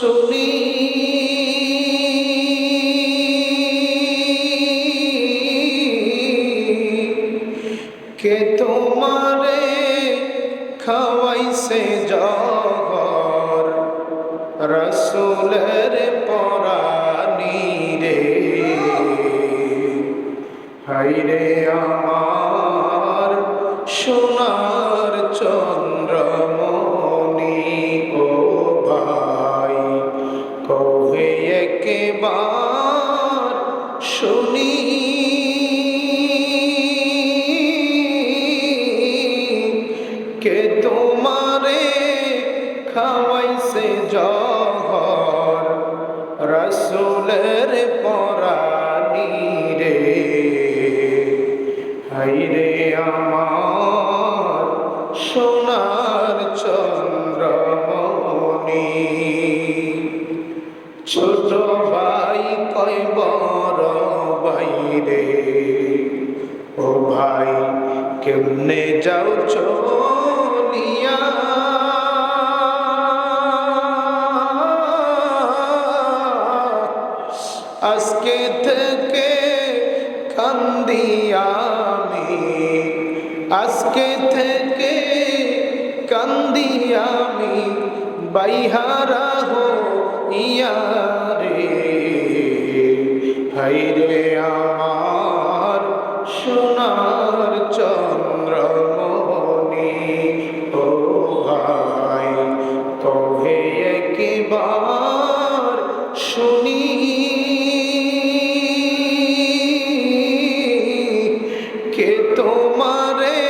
শুনি কে তোমারে খাওয়াইছে জহর রসুলের পরানি রে হাইরে আমার সোনার চন্দ্রমণি ও ভাই কবে একবার শুনি কে তোমারে খাওয়াইছে জহর রসুলের পরানি রে হাইরে আমার সোনার চন্দ্রমণি ছোট ভাই কয় বড় ভাই রে ও ভাই কেমনে যাও চলিয়া আজকে থেকে কান্দি আমি আজকে থেকে কান্দি আমি বাইহারা হইয়া রে হাইরে আমার সোনার চন্দ্রমণি ও ভাই কবে একবার শুনি কে তোমারে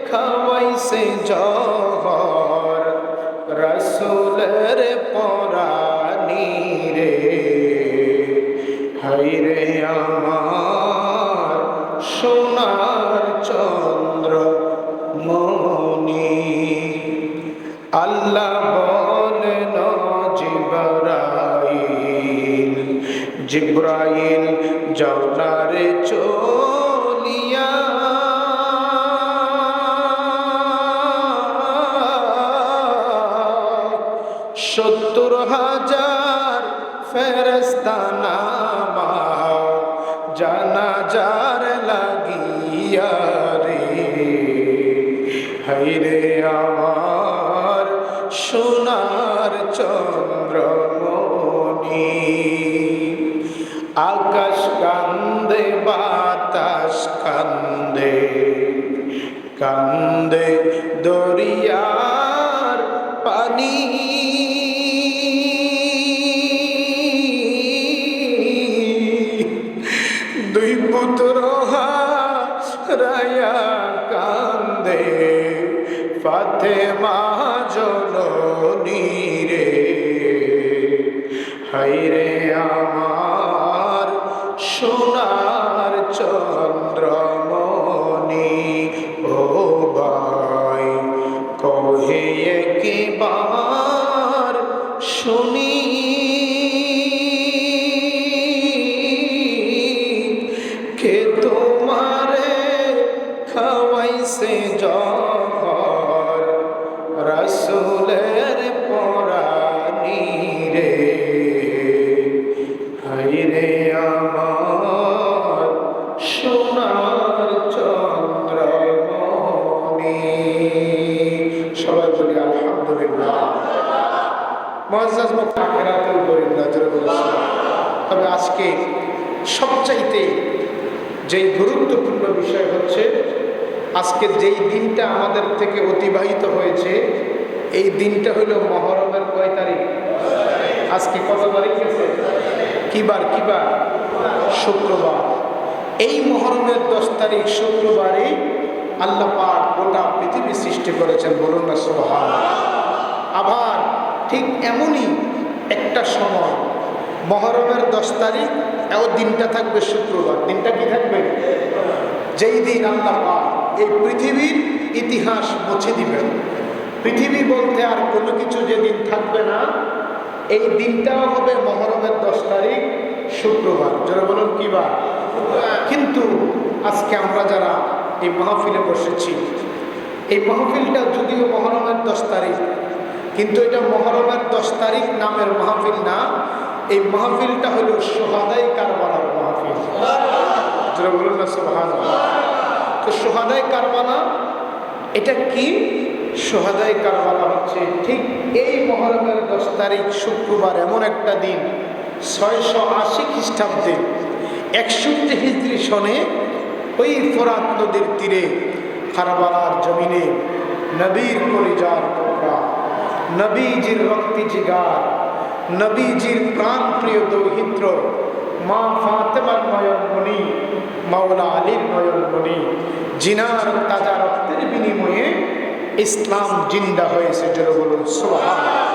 খাওয়াইছে জহর রসুলের পরানি রে হাইরে আমার সোনার চন্দ্রমণি আল্লাহ বলেন জিবরাইল জিবরাইল যাও না রে চলিয়া সত্তর হাজার ফেরেশতা নামাও জানাজার লাগিয়া রে হাইরে আমার সোনার চন্দ্রমণি আকাশ কান্দে বাতাস কান্দে কান্দে দরিয়ার পানি দুই পুত্র হারায়া কান্দে ফাতেমা জননী রে হাইরে আমার সোনার চন্দ্রমণি ও ভাই কহে একবার শুনি কে তোমারে খাওয়াইছে জহর রসুলের পরানি রে হাইরে আমার সোনার চন্দ্রমণি সবাই বলি আলহামদুলিল্লাহ মুআজ্জাজ মুফতি আখিরাতুল গরিবরা যারা বলেছেন। তবে আজকে সবচাইতে যেই গুরুত্বপূর্ণ বিষয় হচ্ছে আজকের যেই দিনটা আমাদের থেকে অতিবাহিত হয়েছে এই দিনটা হলো মহরমের কয় তারিখ? আজকে কত তারিখ গেছে? কিবার কিবার শুক্রবার। এই মহরমের 10 তারিখ শুক্রবারই আল্লাহ পাক গোটা পৃথিবী সৃষ্টি করেছেন, বলুন না সুবহানাল্লাহ। আবার ঠিক এমনই একটা সময় মহরমের 10 তারিখ এও দিনটা থাকবে শুক্রবার। দিনটা কি থাকবে? যেই দিন আল্লাহ পাক এই পৃথিবীর ইতিহাস মুছে দিবেন। পৃথিবী বলতে আর কোনো কিছু যেদিন থাকবে না, এই দিনটাও হবে মহরমের 10 তারিখ শুক্রবার। যারা বলুন কি বার? কিন্তু আজকে আমরা যারা এই মাহফিলে বসেছি, এই মাহফিলটা যদিও মহরমের 10 তারিখ, কিন্তু এটা মুহররমের 10 তারিখ নামের মাহফিল না, এই মাহফিলটা হলো শুহাদায়ে কারবালার মাহফিল। যারা বলুন না সুবহানাল্লাহ। তো শুহাদায়ে কারবালা এটা কি? শুহাদায়ে কারবালা হচ্ছে ঠিক এই মুহররমের 10 তারিখ শুক্রবার, এমন একটা দিন 680 খ্রিস্টাব্দে 61 হিজরি সনে ওই ফোরাত নদীর তীরে কারবালার জমিনে নবীর কলিজার টুকরা, নবীজির রক্তি জিগার, নবীজির প্রাণ প্রিয় দৌহিত্র মা ফাতেমার নয়নমণি, মাওলা আলীর নয়নমণি, জিনার তাজা রক্তের বিনিময়ে ইসলাম জিন্দা হয়েছে। যারা বলুন সুবহানাল্লাহ।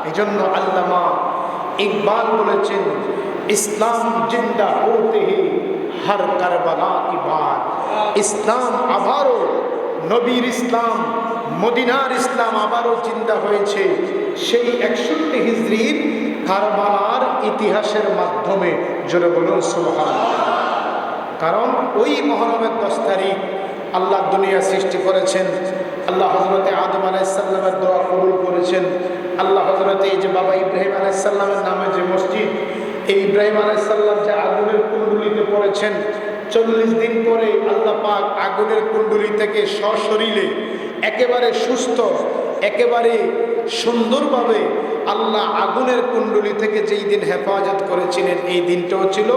এই জন্য আল্লামা ইকবাল বলেছেন, ইসলাম জিন্দা হোতে হি হর কারবালা কি বাত। ইসলাম আবারও, নবীর ইসলাম, মদিনার ইসলাম আবারও জিন্দা হয়েছে সেই 61 হিজরির কারবালার ইতিহাসের মাধ্যমে। জোরে বলুন সুবহানাল্লাহ। কারণ ওই মুহররমের 10 তারিখ আল্লাহ দুনিয়া সৃষ্টি করেছেন, আল্লাহ হযরতে আদম আলাইহিস সালামের দোয়া কবুল করেছেন, আল্লাহ হযরতে এই যে বাবা ইব্রাহিম আলাইহিস সালামের নামে যে মসজিদ, এই ইব্রাহিম আলাইহিস সালাম যে আগুনের কুণ্ডুলিতে পড়েছেন, 40 দিন পরে আল্লাহ পাক আগুনের কুণ্ডুলি থেকে সশরীরে একেবারে সুস্থ, একেবারে সুন্দরভাবে আল্লাহ আগুনের কুণ্ডুলি থেকে যেই দিন হেফাজত করেছিলেন, এই দিনটাও ছিল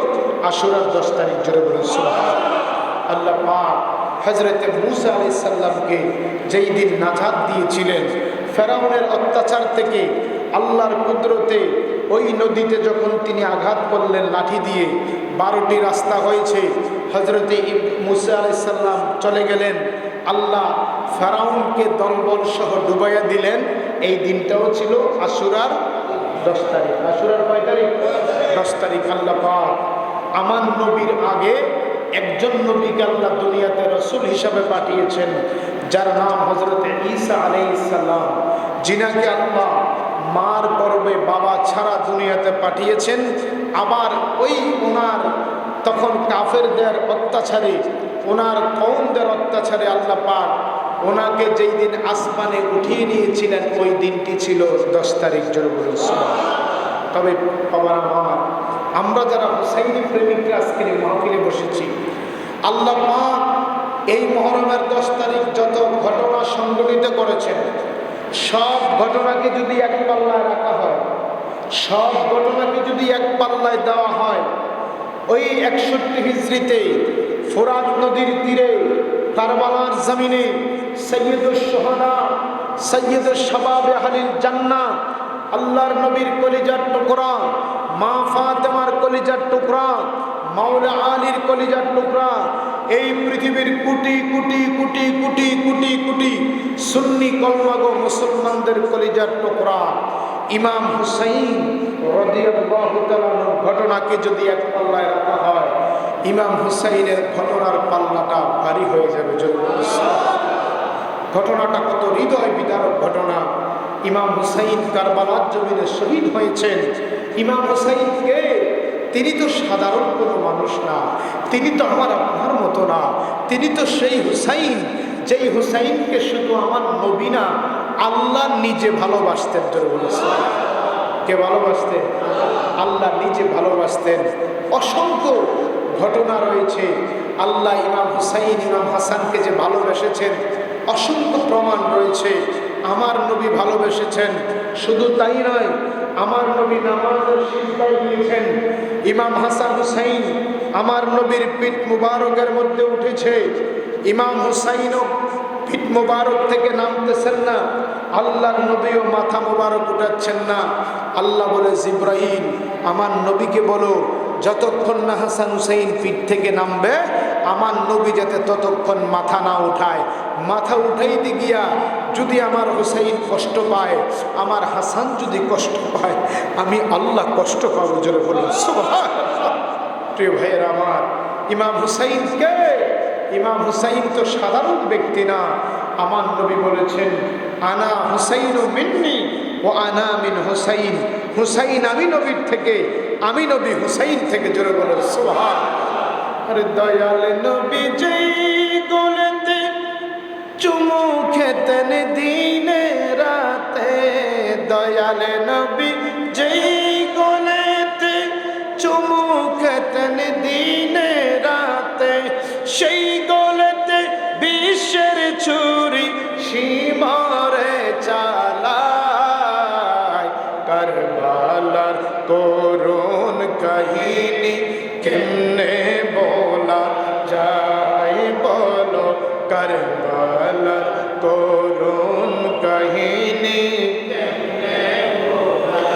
আশুরার 10 তারিখ। জোরে বলুন সুবহানাল্লাহ। আল্লাহ পাক হযরতে মূসা আলাইহিস সালামকে যেই দিন নাজাত দিয়েছিলেন ফেরাউনের অত্যাচার থেকে, আল্লাহর কুদরতে ওই নদীতে যখন তিনি আঘাত করলেন লাঠি দিয়ে, 12টি রাস্তা হয়েছে, হযরতে মূসা আলাইহিস সালাম চলে গেলেন, আল্লাহ ফেরাউনকে দলবল সহ ডুবাইয়া দিলেন। এই দিনটাও ছিল আশুরার 10 তারিখ। আশুরার কয় তারিখ? 10 তারিখ। আল্লাহ পাক আমার নবীর আগে একজন নবীকে আল্লাহ দুনিয়াতে রাসূল হিসাবে পাঠিয়েছেন, যার নাম হযরতে ঈসা আলাইহিস সালাম, যিনাকে আল্লাহ মার গর্ভে বাবা ছাড়া দুনিয়াতে পাঠিয়েছেন। আবার ওই ওনার তখন কাফেরদের অত্যাচারে, ওনার কওমদের অত্যাচারে আল্লাহ পাক ওনাকে যেই দিন আসমানে উঠিয়ে নিয়েছিলেন, ওই দিনটি ছিল 10 তারিখ। জোরে বলুন সুবহানাল্লাহ। তবে বাবা আমার, আমরা যারা হুসাইনি প্রেমিকরা আজকের এই মাহফিলে বসেছি, আল্লাহ পাক এই মুহররমের 10 তারিখ যত ঘটনা সংঘটিত করেছেন, সব ঘটনাকে যদি এক পাল্লায় রাখা হয়, সব ঘটনাকে যদি এক পাল্লায় দেওয়া হয়, ওই 61 হিজরিতে ফোরাত নদীর তীরে কারবালার জমিনে সৈয়দুশ শুহাদা, সৈয়দুশ শাবাবে আহলিল জান্নাহ, আল্লাহর নবীর কলিজার টুকরা, মা ফাতেমার কলিজার টুকরা, মাওলা আলীর কলিজার টুকরা, এই পৃথিবীর কোটি কোটি কোটি কোটি কোটি কোটি সুন্নি কলমাগো মুসলমানদের কলিজার টুকরা ইমাম হুসাইন রাদিয়াল্লাহু তাআলার ঘটনাকে যদি এক পাল্লায় রাখা হয়, ইমাম হুসাইনের ঘটনার পাল্লাটা ভারী হয়ে যাবে। ঘটনাটা কত হৃদয় বিদারক ঘটনা। ইমাম হুসাইন কারবালার জমিনে শহীদ হয়েছেন। ইমাম হুসাইনকে, তিনি তো সাধারণ কোনো মানুষ না, তিনি তো আমার আপনার মতো না, তিনি তো সেই হুসাইন, যেই হুসাইনকে শুধু আমার নবী না, আল্লাহ নিজে ভালোবাসতেন। জোরে বলেছেন, কে ভালোবাসতেন? আল্লাহ নিজে ভালোবাসতেন। অসংখ্য ঘটনা রয়েছে, আল্লাহ ইমাম হুসাইন, ইমাম হাসানকে যে ভালোবেসেছেন, অসংখ্য প্রমাণ রয়েছে। আমার নবী ভালোবেসেছেন। শুধু তাই নয়, আমার নবী নামাজের সিজদায় দিয়েছেন। ইমাম হাসান হুসাইন আমার নবীর পিঠ মুবারকের মধ্যে উঠেছে। ইমাম হুসাইনও পিঠ মুবারক থেকে নামতেছেন না, আল্লাহর নবীও মাথা মুবারক উঠাচ্ছেন না। আল্লাহ বলে, জিব্রাইল আমার নবীকে বলো, যতক্ষণ না হাসান হুসাইন পিঠ থেকে নামবে, আমার নবী যাতে ততক্ষণ মাথা না উঠায়। মাথা উঠাইতে গিয়া যদি আমার হুসাইন কষ্ট পায়, আমার হাসান যদি কষ্ট পায়, আমি আল্লাহ কষ্ট পাবো। জোরে বলুন সুবহানাল্লাহ। প্রিয় ভাইয়ের আমার, ইমাম হুসাইন কে? ইমাম হুসাইন তো সাধারণ ব্যক্তি না। আমার নবী বলেছেন, আনা হুসাইনু মিন্নি ও আনা মিন হুসাইন। হুসাইন আমি নবীর থেকে, আমি নবী হুসাইন থেকে। জোরে বলুন সুবহানাল্লাহ। আরে দয়াল নবী যেই গোলেতে চুমু খেতেন দিনে রাতে, দয়ালে নবী যেই গলেতে চুমু খেতেন দিনে রাতে, সেই গলেতে বিশ্বের ছুরি সীমারে চালায়। কারবালার করুণ কাহিনী কেমনে বলা যায় বলো, কারবালার করুণ কাহিনী কেমনে বলা।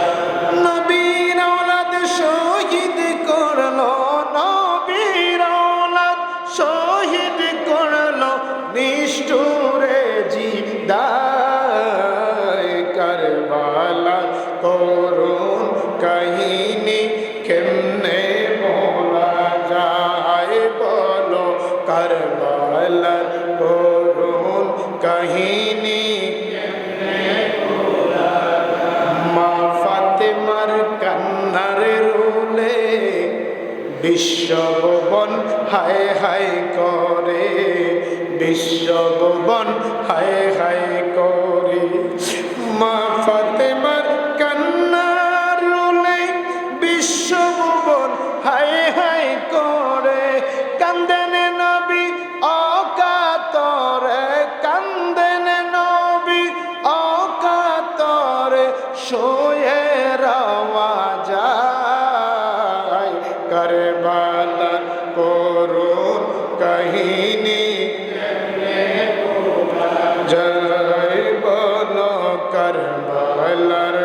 নবীর আওলাদ শহীদ করলো, নবীর আওলাদ শহীদ করলো নিষ্ঠুরে জিদায়। কারবালার করুণ কাহিনী কেমনে বলা যায় বলো, কারবালার করুণ কাহিনী কেমনে বলা যায়। মা ফাতেমার কান্নার রোলে বিশ্বভুবন হায় হায় করে, বিশ্বভুবন হায় হায় করে। মা ফাতেমার কান্নার রোলে বিশ্বভুবন হায় হায় করে। কান্দেন নবী অকাতরে, কান্দেন নবী অকাতরে, শোয়ে রাওয়া যায়। কারবালার করুণ কাহিনী কেমনে বলা যায় বলো, কারবালার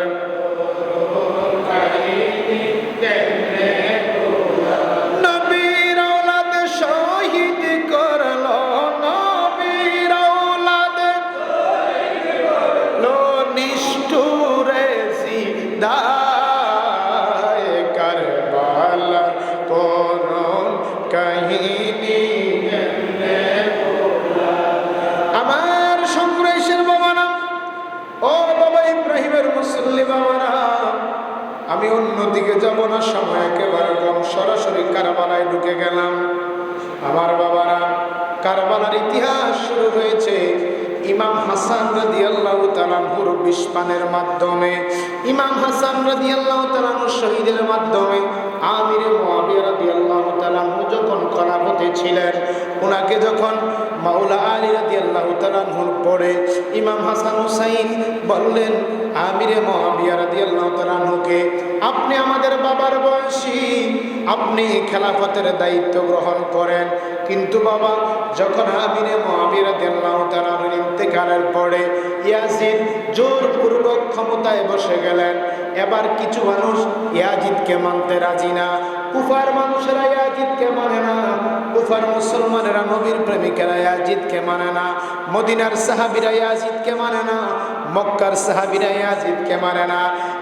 করুণ কাহিনী কেমনে বলা। নবীর আওলাদ শহীদ করলো, নবীর আওলাদ শহীদ করলো নিষ্ঠুরে জিদায়। কারবালার করুণ কাহিনী কেমনে বলা। আমার সংগ্রাসের বাবারা, ও বাবা ইব্রাহিমের মুসল্লি বাবারা, আমি অন্যদিকে যাব না, সময় একেবারে কম, সরাসরি কারবালায় ঢুকে গেলাম। আমার বাবারা, কারবালার ইতিহাস শুরু হয়েছে ইমাম হাসান রাদিয়াল্লাহু তাআলা আনহুর বিষপানের মাধ্যমে। ইমাম হাসান রাদিয়াল্লাহু তাআলা আনহু শহীদের মাধ্যমে আমিরে মুআবিয়া রাদিয়াল্লাহু তাআলা আনহু যখন খলিফাতে ছিলেন, ওনাকে যখন মাওলা আলী রাদিয়াল্লাহু তাআলা আনহুর পরে ইমাম হাসান হুসাইন বললেন আমিরে মুআবিয়া রাদিয়াল্লাহু তাআলা আনহুকে, আপনি আমাদের বাবার বয়সী, আপনি খেলাফতের দায়িত্ব গ্রহণ করেন। কিন্তু বাবা, যখন আমিরে মুআবিয়া রাদিয়াল্লাহু তাআলা আনহুর ইন্তেকালের পরে ইয়াজিদ জোরপূর্বক ক্ষমতায় বসে গেলেন। এবার কিছু মানুষ ইয়াজিদকে মানতে রাজি না। কুফার মানুষেরা ইয়াজিদকে মানে না, কুফার মুসলমানেরা নবীর প্রেমিকেরা ইয়াজিদকে মানে না, মদিনার সাহাবীরা ইয়াজিদকে মানে না, মক্কার সাহাবীরা ইয়াজিদকে মানে না।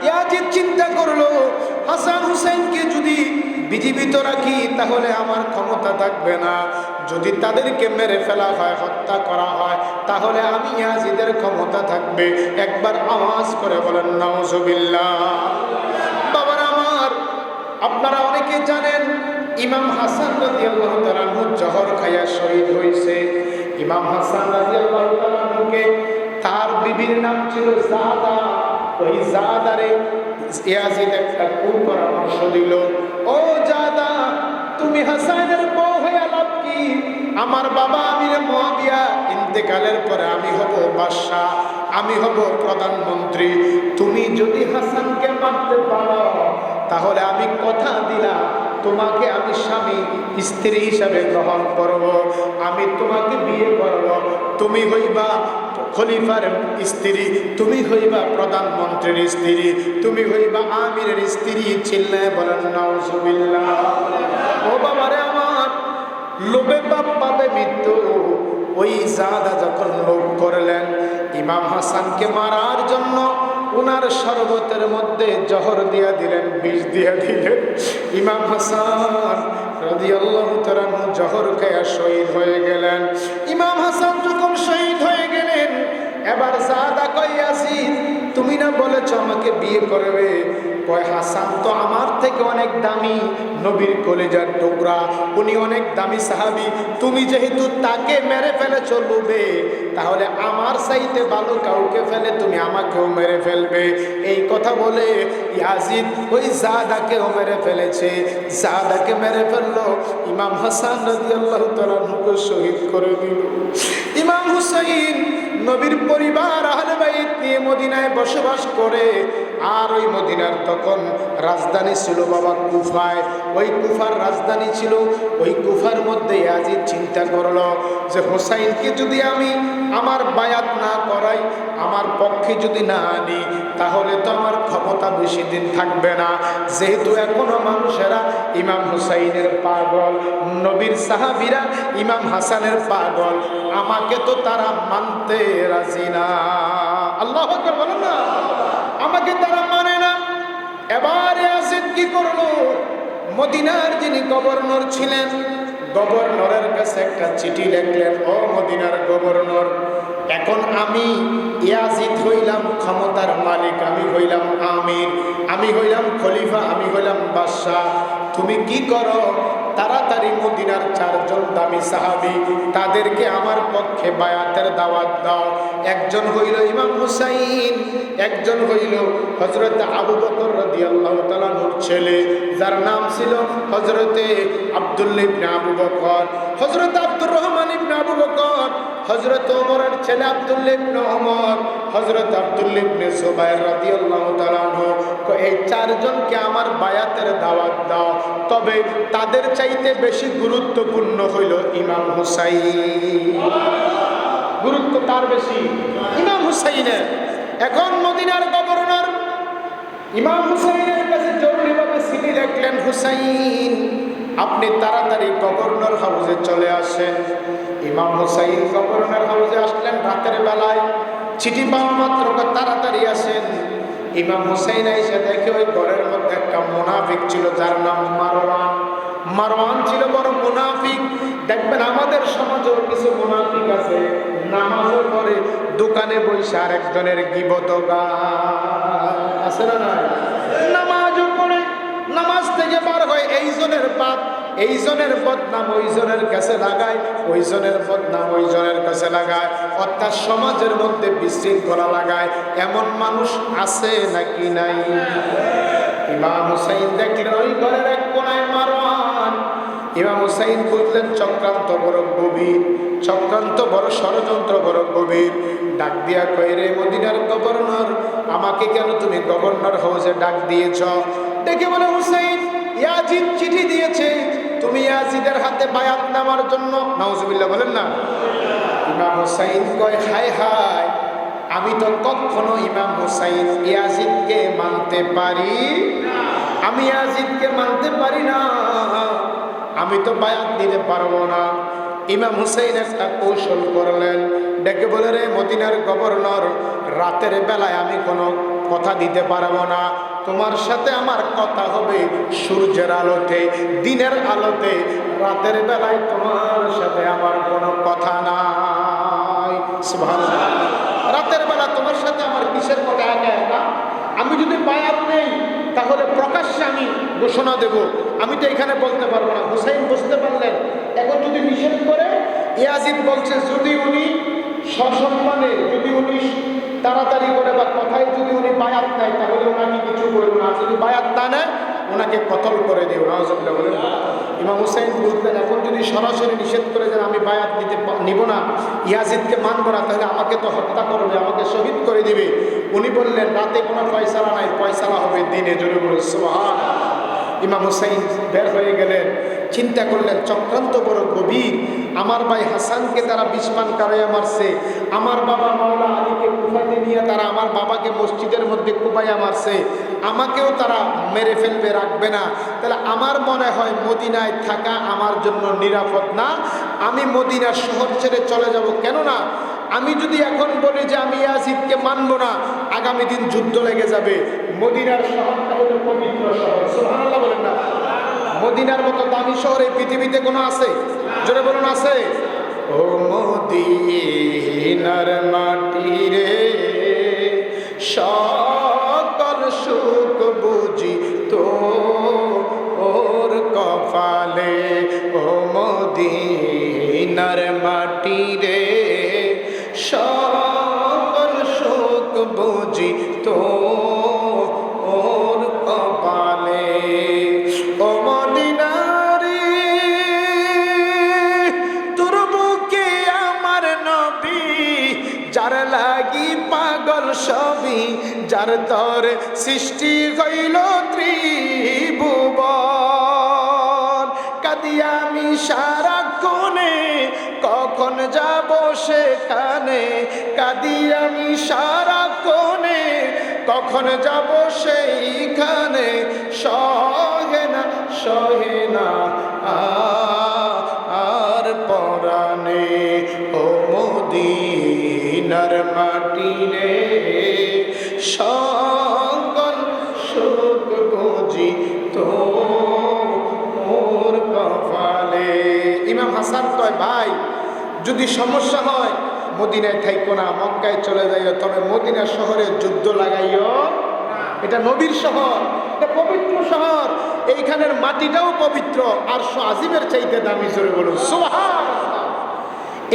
ইয়াজিদ চিন্তা করলো, হাসান হুসাইনকে যদি বিজীবিত রাখি তাহলে আমার ক্ষমতা থাকবে না, যদি তাদেরকে মেরে ফেলা হয়, হত্যা করা হয়, তাহলে আমি ইয়াজিদের ক্ষমতা থাকবে। একবার আওয়াজ করে বলেন নাউজুবিল্লাহ। বাবার আমার, আপনারা অনেকে জানেন ইমাম হাসান রাদিয়াল্লাহু তাআলা আনহু জহর খাইয়া শহীদ হয়েছে। ইমাম হাসান রাদিয়াল্লাহু তাআলা আনহুকে তার বিবির নাম ছিল জাদা। ওই জাদারে ইয়াজিদ একটা কুপরামর্শ দিল, ও জাদা, তুমি হাসানের বউ হয়ে লাভ কি? আমার বাবা আমিরে মুআবিয়া ইন্তেকালের পরে আমি হব বাদশা, আমি হব প্রধানমন্ত্রী। তুমি যদি হাসানকে মারতে পারো তাহলে আমি কথা দিলাম তোমাকে আমি স্বামী স্ত্রী হিসাবে গ্রহণ করব, আমি তোমাকে বিয়ে করব, তুমি হইবা খলিফার স্ত্রী, তুমি হইবা প্রধানমন্ত্রীর স্ত্রী, তুমি হইবা আমিরের স্ত্রী। চিল্লায় বলেন নাউজুবিল্লাহ। ও বাবারে আমার, লোভে পাপ পাবে মৃত্যু। ওই জাদা যখন লোভ করলেন ইমাম হাসানকে মারার জন্য, উনার শরবতের মধ্যে জহর দিয়া দিলেন, বিষ দিয়া দিলেন। ইমাম হাসান রাদিয়াল্লাহু তাআলা জহর খেয়ে শহীদ হয়ে গেলেন। ইমাম হাসান যখন শহীদ হয়ে গেলেন, এবার জাদা কই, ইয়াজিদ তুমি না বলেছ আমাকে বিয়ে করবে, কয় হাসান তো আমার থেকে অনেক দামি, নবীর কলেজার টুকরা, উনি অনেক দামি সাহাবী, তুমি যেহেতু তাকে মেরে ফেলেছো লোভে, তাহলে আমার চাইতে ভালো কাউকে ফেলে তুমি আমাকেও মেরে ফেলবে। এই কথা বলে ইয়াজিদ ওই জাদাকেও মেরে ফেলেছে। জাদাকে মেরে ফেললো, ইমাম হাসান রাদিয়াল্লাহু তাআলা আনহুকে শহীদ করে দিল। ইমাম হুসাইন নবীর পরিবার আহলে বাইত নিয়ে মদিনায় বসবাস করে। আর ওই মদিনার তখন রাজধানী ছিল বাবা কুফায়, ওই কুফার রাজধানী ছিল। ওই কুফার মধ্যে ইয়াজিদ চিন্তা করলো যে হুসাইনকে যদি আমি আমার বায়াত না করাই, আমার পক্ষে যদি না আনি, তাহলে তো আমার ক্ষমতা বেশি দিন থাকবে না। যেহেতু এখনো মানুষেরা ইমাম হুসাইনের পাগল, নবীর সাহাবীরা ইমাম হাসানের পাগল, আমাকে তো তারা মানতে রাজি না। আল্লাহু আকবার বলেন না, আমাকে তারা মানে না। এবার ইয়াজিদ কি করলো, মদিনার যিনি গভর্নর ছিলেন, গভর্নরের কাছে একটা চিঠি লিখলেন, ও মদিনার গভর্নর, এখন আমি ইয়াজিদ হইলাম ক্ষমতার মালিক, আমি হইলাম আমির, আমি হইলাম খলিফা, আমি হইলাম বাদশাহ। তুমি কি করো, তাড়াতাড়ি মদিনার 4 জন দামি সাহাবী, তাদেরকে আমার পক্ষে বায়াতের দাওয়াত দাও। একজন হইল ইমাম হুসাইন, একজন হইল হযরত আবু বকর রাদিয়াল্লাহু তাআলা নূর ছেলে, যার নাম ছিল হযরতে আব্দুল্লাহ ইবনে আবু বকর, হযরত আব্দুর রহমান ইবনে আবু বকর, হযরত ওমরের ছেলে আব্দুল্লাহ ইবনে ওমর, হযরত আব্দুল্লাহ ইবনে জুবাইর রাদিয়াল্লাহু তাআলা আনহু। এই 4 জনকে আমার বায়াতের দাওয়াত দাও। তবে তাদের চাইতে বেশি গুরুত্বপূর্ণ হইল ইমাম হুসাইন, গুরুত্ব তার বেশি ইমাম হুসাইনের। এখন মদিনার গভর্নর ইমাম হুসাইনের কাছে জরুরিভাবে চিঠি লিখলেন, হুসাইন আপনি তাড়াতাড়ি গভর্নর হাউসে চলে আসেন। ইমাম হুসাইন গভর্নর হাউসে আসলেন রাতের বেলায়, চিঠি পাওয়া মাত্র তাড়াতাড়ি আসেন। ইমাম হুসাইন এসে দেখে ওই ঘরের মধ্যে একটা মুনাফিক ছিল, যার নাম মারওয়ান। মারওয়ান ছিল বড় মুনাফিক। দেখবেন আমাদের সমাজেও কিছু মুনাফিক আছে, নামাজও পড়ে, দোকানে বসে আরেকজনের গীবত গায়, আছে না নাই? নামাজও পড়ে, নামাজ থেকে বার হয় এই জনের পাপ, এই জনের বদনাম ওই জনের কাছে লাগায়, ওই জনের বদনাম ওই জনের কাছে লাগায়, অর্থাৎ সমাজের মধ্যে বিশৃঙ্খলা লাগায়। এমন মানুষ আছে নাকি নাই? ইমাম হুসাইন দেখলেন ওই ঘরের এক কোনায় মারওয়ান। ইমাম হুসাইন বুঝলেন চক্রান্ত বড় গভীর, চক্রান্ত বড়, ষড়যন্ত্র বড় গভীর। ডাক দিয়া কয়, রে মদিনার গভর্নর, আমাকে কেন তুমি গভর্নর হাউসে ডাক দিয়েছ? ডেকে বলে, হুসাইন ইয়াজিদ চিঠি দিয়েছে, তুমি ইয়াজিদের হাতে বায়াত নেওয়ার জন্য। নাউজুবিল্লাহ বলেন না। ইমাম হুসাইন কয়, হায় হায়, আমি তো কখনো ইমাম হুসাইন ইয়াজিদকে মানতে পারি, আমি ইয়াজিদকে মানতে পারি না, আমি তো বায়াত দিতে পারবো না। ইমাম হুসাইন একটা কৌশল করলেন, ডেকে বলে, রে মদিনার গভর্নর, রাতের বেলায় আমি কোনো কথা দিতে পারবো না, তোমার সাথে আমার কথা হবে সূর্যের আলোতে, দিনের আলোতে, রাতের বেলায় তোমার সাথে আমার কোনো কথা নাই। সুবহানাল্লাহ। রাতের বেলা তোমার সাথে আমার কিসের কথা? একা একা আমি যদি বায়াত নেই, তাহলে প্রকাশ্যে আমি ঘোষণা দেব, আমি তো এখানে বলতে পারবো না। হুসাইন বুঝতে পারলেন, এখন যদি নিষেধ করে, ইয়াজিদ বলছে যদি উনি সসম্মানে, যদি উনি তাড়াতাড়ি করে বা কথায় যদি উনি বায়াত নেয়, তাহলে ওনাকে কিছু করবো না, যদি বায়াত না নেয় ওনাকে কতল করে দেব। নাউজুবিল্লাহ বলেন। ইমাম হুসাইন বুঝলেন, এখন যদি সরাসরি নিষেধ করে যে আমি বায়াত নিব না, ইয়াজিদকে মানব না, তাহলে আমাকে তো হত্যা করবে, আমাকে শহীদ করে দিবে। উনি বললেন, রাতে কোনো ফয়সালা নাই, ফয়সালা হবে দিনে। জোরে বলুন সুবহানাল্লাহ। ইমাম হুসাইন বের হয়ে গেলেন, চিন্তা করলেন চক্রান্ত বড় গভীর। আমার ভাই হাসানকে তারা বিস্মান কারাইয়া মারছে, আমার বাবা মাওলা আলীকে কুফাতে নিয়ে তারা আমার বাবাকে মসজিদের মধ্যে কুপাইয়া মারছে, আমাকেও তারা মেরে ফেলবে, রাখবে না। তাহলে আমার মনে হয় মদিনায় থাকা আমার জন্য নিরাপদ না, আমি মদিনার শহর ছেড়ে চলে যাব। কেননা আমি যদি এখন বলি যে আমি ইয়াজিদকে মানব না, আগামী দিন যুদ্ধ লেগে যাবে। মদিনার শহরটা হলো পবিত্র শহর। সুবহানাল্লাহ বলেন না। মদিনার মতো দামি শহর এই পৃথিবীতে কোনো আছে? জোরে বলুন, আছে? ও মদিনার মাটি রে, সকল সুখ বুঝি তো ওর কপালে, ও মদিনার মাটি রে সকল শোক বুঝি তো ওর কপালে। ও মদিনারে তোর বুকে আমার নবী, যার লাগি পাগল সবই, যার তর সৃষ্টি হইল ত্রিভুবন। কাঁদি আমি সারাক্ষণে, কখন যাব সেখানে, কাঁদি আমি সারাক্ষণে, কখন যাব সেইখানে। সহে না সহে না আর পরাণে, ও মদিনার মাটি রে সকল সুখ বুঝি তো ওর কপালে। ইমাম হাসান কয়, ভাই যদি সমস্যা হয় মদিনায় থাইকো না, মক্কায় চলে যাইও, তবে মদিনা শহরে যুদ্ধ লাগাইও। এটা নবীর শহর, এটা পবিত্র শহর, এইখানের মাটিটাও পবিত্র, আর আজিমের চাইতে দামি। জোরে বলুন সুবহানাল্লাহ।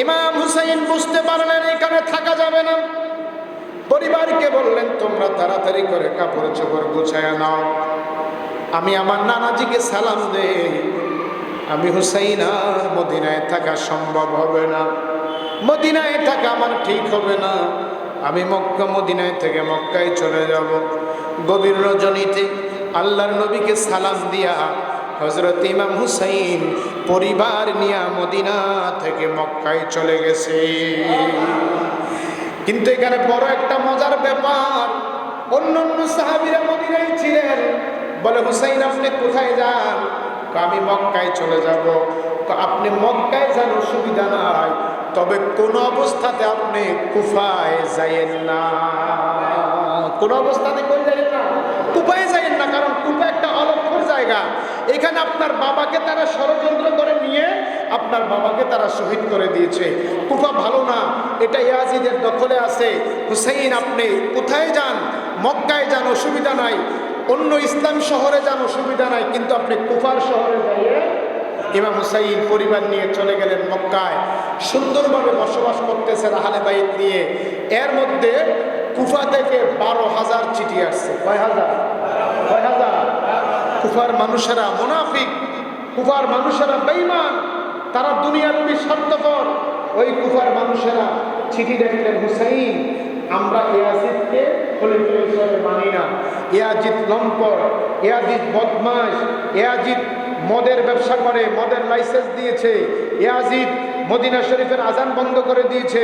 ইমাম হুসাইন বুঝতে পারলেন এখানে থাকা যাবে না, পরিবারকে বললেন তোমরা তাড়াতাড়ি করে কাপড় চোপড় গুছায়া নাও, আমি আমার নানাজিকে সালাম দেই। আমি হুসাইন আর মদিনায় থাকা সম্ভব হবে না, মদিনায় থাকা আমার ঠিক হবে না, আমি মক্কা মদিনায় থেকে মক্কায় চলে যাব। গভীর রজনীতে আল্লাহর নবীকে সালাম দিয়া হযরত ইমাম হুসাইন পরিবার নিয়ে মদিনা থেকে মক্কায় চলে গেছে। কিন্তু এখানে বড় একটা মজার ব্যাপার, অন্যান্য সাহাবীরা মদিনায় ছিলেন, বলে হুসাইন আপনি কোথায় যান? আমি মক্কায় চলে যাব। আপনি মক্কায় যান অসুবিধা নাই, তবে কোন অবস্থাতে আপনি কুফায় যাইয়েন না। কোন অবস্থাতে কই যাইয়েন না? কুফায় যাইয়েন না, কারণ কুফা একটা অলক্ষর জায়গা। এখানে আপনার বাবাকে তারা ষড়যন্ত্র করে নিয়ে আপনার বাবাকে তারা শহীদ করে দিয়েছে। কুফা ভালো না, এটা ইয়াজিদের দখলে আছে। হুসাইন আপনি কোথায় যান? মক্কায় যান, অসুবিধা নাই, অন্য ইসলাম শহরে যান, অসুবিধা নাই, কিন্তু আপনি কুফার শহরে যাইয়ে। ইমাম হুসাইন পরিবার নিয়ে চলে গেলেন মক্কায়, সুন্দরভাবে বসবাস করতেছেন আহলে বাইত নিয়ে। এর মধ্যে কুফা থেকে 12,000 চিঠি আসছে। কয় হাজার? কুফার মানুষেরা মুনাফিক, কুফার মানুষেরা বেঈমান, তারা দুনিয়ার স্বার্থপর। ওই কুফার মানুষেরা চিঠি দেখলেন, হুসাইন আমরা ইয়াজিদকে খলিফা হিসেবে মানি না, ইয়াজিদ লম্পট, ইয়াজিদ বদমাশ, ইয়াজিদ মদের ব্যবসা করে, মদের লাইসেন্স দিয়েছে, ইয়াজিদ মদিনা শরীফের আজান বন্ধ করে দিয়েছে,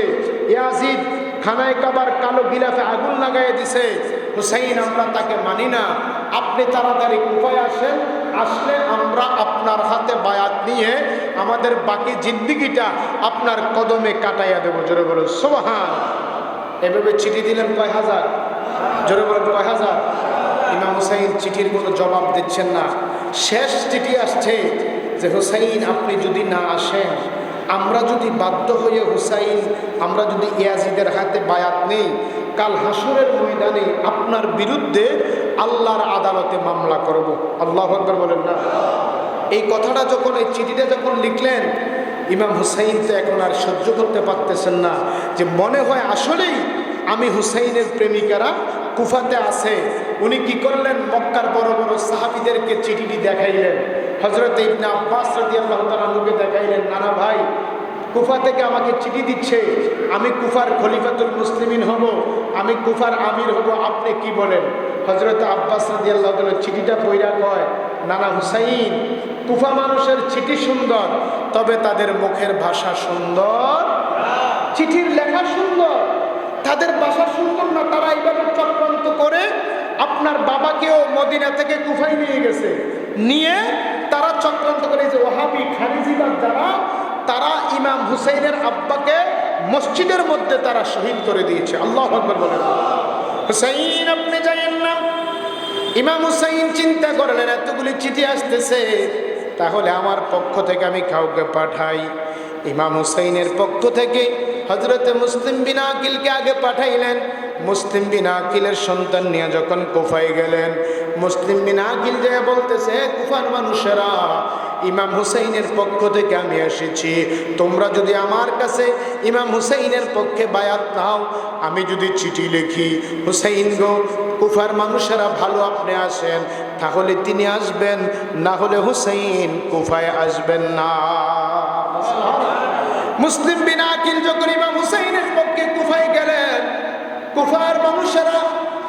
ইয়াজিদ খানায় কাবার কালো গিলাফে আগুন লাগাই দিছে। হুসাইন আমরা তাকে মানি না, আপনি তাড়াতাড়ি কুফায় আসেন, আসলে আমরা আপনার হাতে বায়াত নিয়ে আমাদের বাকি জিন্দেগিটা আপনার কদমে কাটাইয়া দেবো। জোরে বলুন সুবহান। এভাবে চিঠি দিলেন কয় হাজার? জোরে বলুন কয় হাজার? ইমাম হুসাইন চিঠির কোনো জবাব দিচ্ছেন না। শেষ চিঠি আসছে যে হুসাইন আপনি যদি না আসেন, আমরা যদি বাধ্য হয়ে হুসাইন আমরা যদি ইয়াজিদের হাতে বায়াত নেই, কাল হাসরের ময়দানে আপনার বিরুদ্ধে আল্লাহর আদালতে মামলা করব। আল্লাহু আকবার বলেন না। এই কথাটা যখন, এই চিঠিটা যখন লিখলেন, ইমাম হুসাইন তো এখন আর সহ্য করতে পারতেছেন না, যে মনে হয় আসলেই আমি হুসাইনের প্রেমিকারা কুফাতে আছে। উনি কি করলেন? মক্কার বড় বড় সাহাবীদেরকে চিঠিটি দেখাইলেন। হযরত ইবনে আব্বাস রাদিয়াল্লাহু তাআলা আনহুকে দেখাইলেন, নানা ভাই কুফা থেকে আমাকে চিঠি দিচ্ছে, আমি কুফার খলিফাতুল মুসলিমিন হব, আমি কুফার আমির হব, আপনি কি বলেন? হযরত আব্বাস রাদিয়াল্লাহু তাআলা চিঠিটা পড়া কয়, নানা হুসাইন কুফা মানুষের চিঠি সুন্দর, তবে তাদের মুখের ভাষা সুন্দর, চিঠির লেখা সুন্দর, তাদের ভাষা সুন্দর না। তারা এইভাবে চক্রান্ত করে আপনার বাবাকেও মদিনা থেকে কুফায় নিয়ে গেছে, নিয়ে তারা চক্রান্ত করে যে ওহাবি খারিজিবাদ যারা, তারা ইমাম হুসাইনের আব্বাকে মসজিদের মধ্যে তারা শহীদ করে দিয়েছে। আল্লাহু আকবার বলেন। হুসাইন আপনি যাইয়েন না। ইমাম হুসাইন চিন্তা করলেন এতগুলি চিঠি আসতেছে, তাহলে আমার পক্ষ থেকে আমি কাউকে পাঠাই। ইমাম হুসাইনের পক্ষ থেকে হযরতে মুসলিম বিন আকিলকে আগে পাঠাইলেন। মুসলিম বিন আকিলের সন্তান নিয়ে যখন কুফায় গেলেন, মুসলিম বিন আকিল যে বলতেছে, কুফার মানুষেরা, ইমাম হুসাইনের পক্ষ থেকে আমি এসেছি, তোমরা যদি আমার কাছে ইমাম হুসাইনের পক্ষে বায়াত নাও, আমি যদি চিঠি লিখি, হুসাইন গো, কুফার মানুষেরা ভালো আপনি আসেন, তাহলে তিনি আসবেন, না হলে হুসাইন কুফায় আসবেন না। মুসলিম বিন আকিল যখন ইমাম হুসাইনের পক্ষে কুফায় গেলেন, কুফার মানুষেরা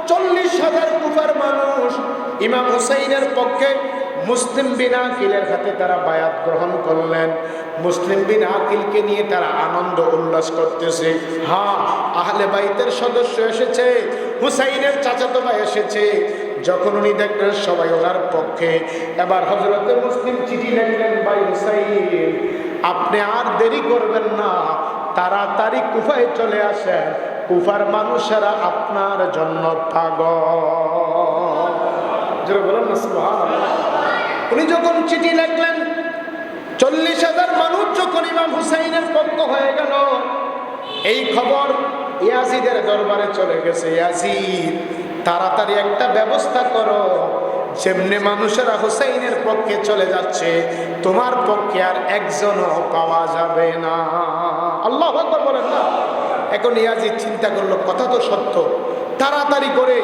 40,000 কুফার মানুষ ইমাম হুসাইনের পক্ষে মুসলিম বিন আকিলের হাতে তারা বায়াত গ্রহণ করলেন। মুসলিম বিন আকিলকে নিয়ে তারা আনন্দ উল্লাস করতেছে। হ্যাঁ, আহলে বাইতের সদস্য এসেছে, হুসাইনের চাচাতো ভাই এসেছে। যখন উনি দেখলেন সবাই ওনার পক্ষে, এবার হযরতে মুসলিম চিঠি লিখলেন, ভাই হুসাইন, আপনি আর দেরি করবেন না, তাড়াতাড়ি কুফায় চলে আসেন, কুফার মানুষেরা আপনার জন্য পাগল। যারা বলেন না সুবহানাল্লাহ। উনি যখন চিঠি লিখলেন, 40,000 মানুষ যখন ইমাম হুসাইনের পক্ষ হয়ে গেল, এই খবর ইয়াজিদের দরবারে চলে গেছে। ইয়াজিদ, তাড়াতাড়ি একটা ব্যবস্থা করো, যেমনি মানুষেরা হুসাইনের পক্ষে চলে যাচ্ছে, তোমার পক্ষে আর একজনও পাওয়া যাবে না। আল্লাহু আকবার বলেন না। এখন ইয়াজিদ চিন্তা করলো, কথা তো সত্য, তাড়াতাড়ি করে,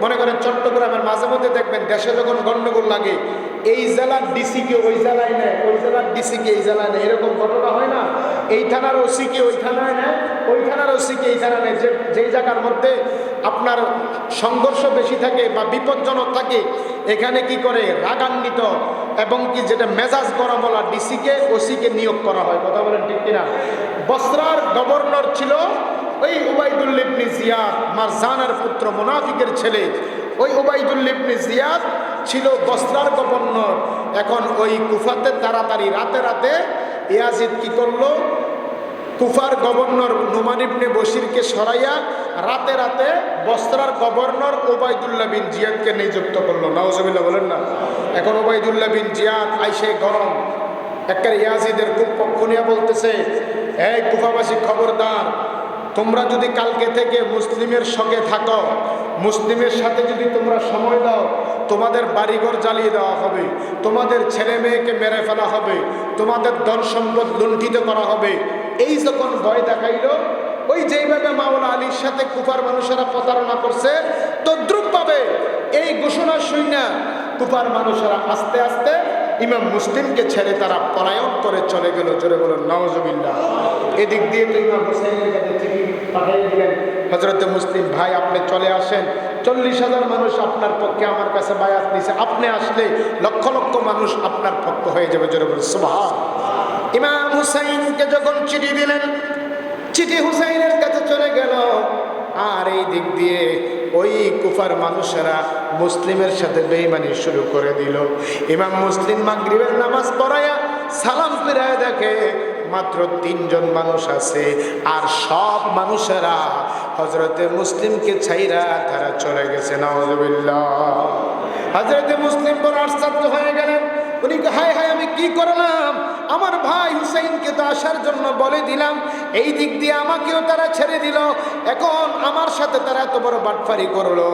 মনে করেন চট্টগ্রামের মাঝে মধ্যে দেখবেন দেশে যখন গন্ডগোল লাগে, এই জেলার ডিসিকে ওই জেলায় নেয়, ওই জেলার ডিসিকে এই জেলায় নেয়, এরকম ঘটনা হয় না? এই থানার ওসিকে ওই থানায় নেয়, ওই থানার ওসিকে এই থানায় নেয়। যেই জায়গার মধ্যে আপনার সংঘর্ষ বেশি থাকে বা বিপজ্জনক থাকে, এখানে কি করে, রাগান্বিত এবং কি যেটা মেজাজ গরম বলা, ডিসিকে ওসিকে নিয়োগ করা হয়। কথা বলেন ঠিক কিনা? বসরার গভর্নর ছিল ওই উবাইদুল্লাহ ইবনে জিয়াদ, মারজানের পুত্র, মুনাফিকের ছেলে। ওই উবাইদুল্লাহ ইবনে জিয়াদ ছিল বসরার গভর্নর। এখন ওই কুফাতে তাড়াতাড়ি রাতে রাতে ইয়াজিদ কি করলো, কুফার গভর্নর নুমান ইবনে বশিরকে সরাইয়া রাতে রাতে বসরার গভর্নর উবাইদুল্লাহ বিন জিয়াদকে নিযুক্ত করলো। নাউজুবিল্লাহ বলেন না। এখন উবাইদুল্লাহ বিন জিয়াদ আইসে গরম, একটা ইয়াজিদের খুব পক্ষ নিয়ে বলতেছে, এই কুফাবাসী, খবরদার, তোমরা যদি কালকে থেকে মুসলিমের সঙ্গে থাকো, মুসলিমের সাথে যদি তোমরা সময় দাও, তোমাদের বাড়িঘর জ্বালিয়ে দেওয়া হবে, তোমাদের ছেলে মেয়েকে মেরে ফেলা হবে, তোমাদের ধন সম্পদ লুণ্ঠিত করা হবে। এই যখন ভয় দেখাইল, ওই যেইভাবে মাওলা আলীর সাথে কুফার মানুষেরা প্রতারণা করছে, তদ্রুপভাবে এই ঘোষণা শুইনা কুফার মানুষেরা আস্তে আস্তে ইমাম মুসলিমকে ছেড়ে তারা পলায়ন করে চলে গেল। জোরে বলুন নাউজুবিল্লাহ। এদিক দিয়ে তো ইমাম হুসাইনের কাছে চিঠি পাঠিয়ে দিলেন, হযরতে মুসলিম ভাই, আপনি চলে আসেন, 40,000 মানুষ আপনার পক্ষে আমার কাছে বায়াত নিছে, আপনি আসলে লক্ষ লক্ষ মানুষ আপনার পক্ষ হয়ে যাবে। জোরে বলুন সুবহান। ইমাম হুসাইনকে যখন চিঠি দিলেন, চিঠি হুসাইনের কাছে চলে গেল, আর এই দিক দিয়ে ওই কুফার মানুষেরা মুসলিমের সাথে বেঈমানি শুরু করে দিল। ইমাম মুসলিম মাগরিবের নামাজ পড়ায়া সালাম ফিরায় দেখে মাত্র 3 জন মানুষ আছে, আর সব মানুষেরা হযরতে মুসলিমকে ছাইরা তারা চলে গেছে। নাউজুবিল্লাহ। হযরতে মুসলিম বড় আশ্চর্য হয়ে গেলেন। উনি হায় হায়, আমি কি করলাম? আমার ভাই হুসাইনকে তো আসার জন্য বলে দিলাম, এই দিক দিয়ে আমাকেও তারা ছেড়ে দিল, এখন আমার সাথে তারা এত বড় বাটফারি করলো।